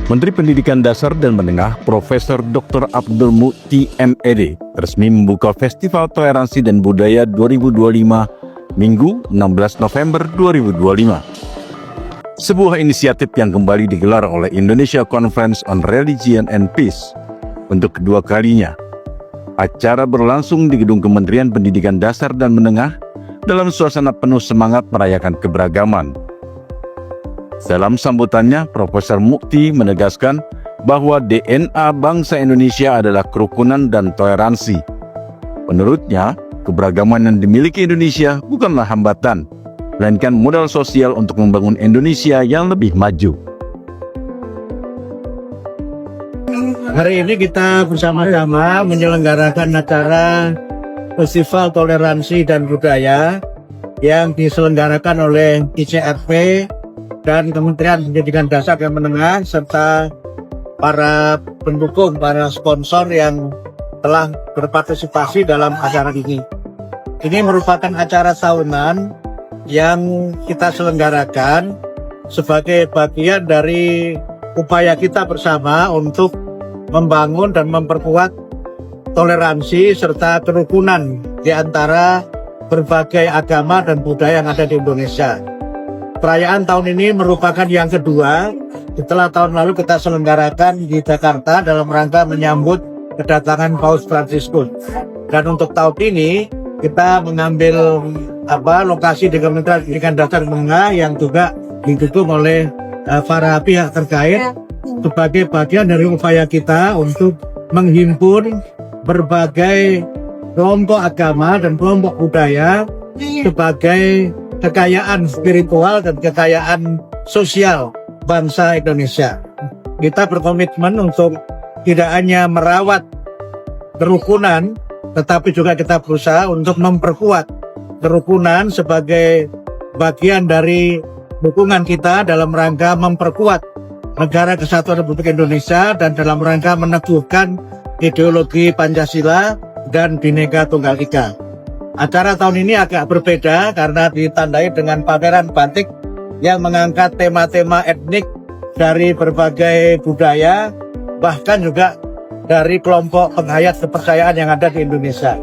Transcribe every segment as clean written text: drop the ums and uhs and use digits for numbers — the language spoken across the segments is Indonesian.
Menteri Pendidikan Dasar dan Menengah Profesor Dr. Abdul Mukti MED resmi membuka Festival Toleransi dan Budaya 2025 Minggu 16 November 2025. Sebuah inisiatif yang kembali digelar oleh Indonesia Conference on Religion and Peace untuk kedua kalinya. Acara berlangsung di Gedung Kementerian Pendidikan Dasar dan Menengah dalam suasana penuh semangat merayakan keberagaman. Dalam sambutannya, Profesor Mukti menegaskan bahwa DNA bangsa Indonesia adalah kerukunan dan toleransi. Menurutnya, keberagaman yang dimiliki Indonesia bukanlah hambatan, melainkan modal sosial untuk membangun Indonesia yang lebih maju. Hari ini kita bersama-sama menyelenggarakan acara Festival Toleransi dan Budaya yang diselenggarakan oleh ICRP dan Kementerian Pendidikan Dasar dan Menengah serta para pendukung, para sponsor yang telah berpartisipasi dalam acara ini. Ini merupakan acara tahunan yang kita selenggarakan sebagai bagian dari upaya kita bersama untuk membangun dan memperkuat toleransi serta kerukunan di antara berbagai agama dan budaya yang ada di Indonesia. Perayaan tahun ini merupakan yang kedua setelah tahun lalu kita selenggarakan di Jakarta dalam rangka menyambut kedatangan Paus Fransiskus. Dan untuk tahun ini kita mengambil lokasi di Kementerian Pendidikan Dasar dan Menengah yang juga didukung oleh para pihak terkait sebagai bagian dari upaya kita untuk menghimpun berbagai kelompok agama dan kelompok budaya sebagai kekayaan spiritual dan kekayaan sosial bangsa Indonesia. Kita berkomitmen untuk tidak hanya merawat kerukunan, tetapi juga kita berusaha untuk memperkuat kerukunan sebagai bagian dari dukungan kita dalam rangka memperkuat Negara Kesatuan Republik Indonesia dan dalam rangka meneguhkan ideologi Pancasila dan Bhinneka Tunggal Ika. Acara tahun ini agak berbeda karena ditandai dengan pameran batik yang mengangkat tema-tema etnik dari berbagai budaya, bahkan juga dari kelompok penghayat kepercayaan yang ada di Indonesia.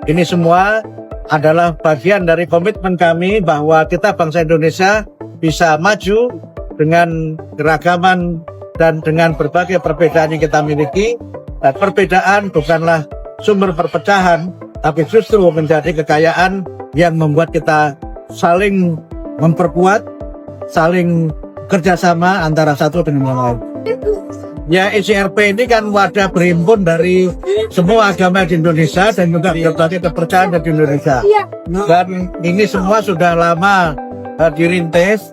Ini semua adalah bagian dari komitmen kami bahwa kita bangsa Indonesia bisa maju dengan keragaman dan dengan berbagai perbedaan yang kita miliki. Dan perbedaan bukanlah sumber perpecahan, tapi justru menjadi kekayaan yang membuat kita saling memperkuat, saling kerjasama antara satu dengan yang lain. Ya, ICRP ini kan wadah berhimpun dari semua agama di Indonesia dan juga berbagai kepercayaan di Indonesia. Dan ini semua sudah lama dirintis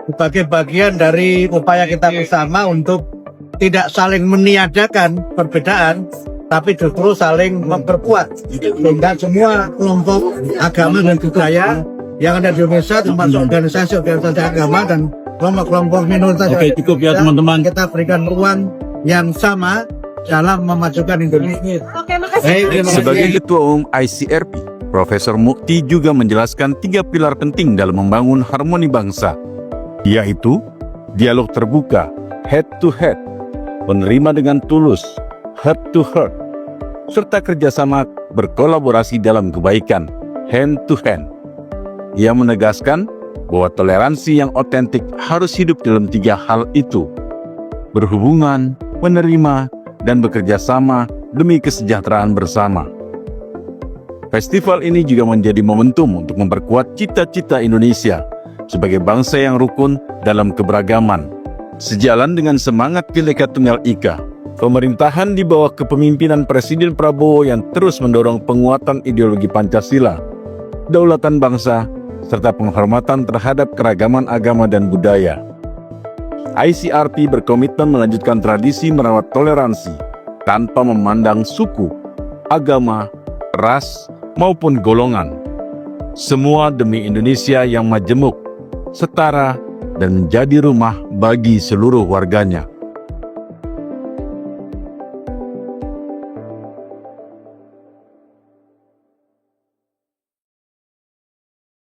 sebagai bagian dari upaya kita bersama untuk tidak saling meniadakan perbedaan, tapi justru saling memperkuat sehingga semua kelompok agama dan budaya yang ada di Indonesia termasuk organisasi agama dan kelompok-kelompok minoritas. Oke, cukup ya teman-teman. Kita berikan ruang yang sama dalam memajukan Indonesia. Sebagai Ketua Umum ICRP, Profesor Mukti juga menjelaskan 3 pilar penting dalam membangun harmoni bangsa, yaitu dialog terbuka, head to head, menerima dengan tulus, heart to heart, serta kerjasama berkolaborasi dalam kebaikan, hand to hand. Ia menegaskan bahwa toleransi yang otentik harus hidup dalam 3 hal itu: berhubungan, menerima, dan bekerja sama demi kesejahteraan bersama. Festival ini juga menjadi momentum untuk memperkuat cita-cita Indonesia sebagai bangsa yang rukun dalam keberagaman. Sejalan dengan semangat Bhinneka Tunggal Ika, pemerintahan di bawah kepemimpinan Presiden Prabowo yang terus mendorong penguatan ideologi Pancasila, kedaulatan bangsa, serta penghormatan terhadap keragaman agama dan budaya. ICRP berkomitmen melanjutkan tradisi merawat toleransi tanpa memandang suku, agama, ras, maupun golongan. Semua demi Indonesia yang majemuk, setara, dan menjadi rumah bagi seluruh warganya.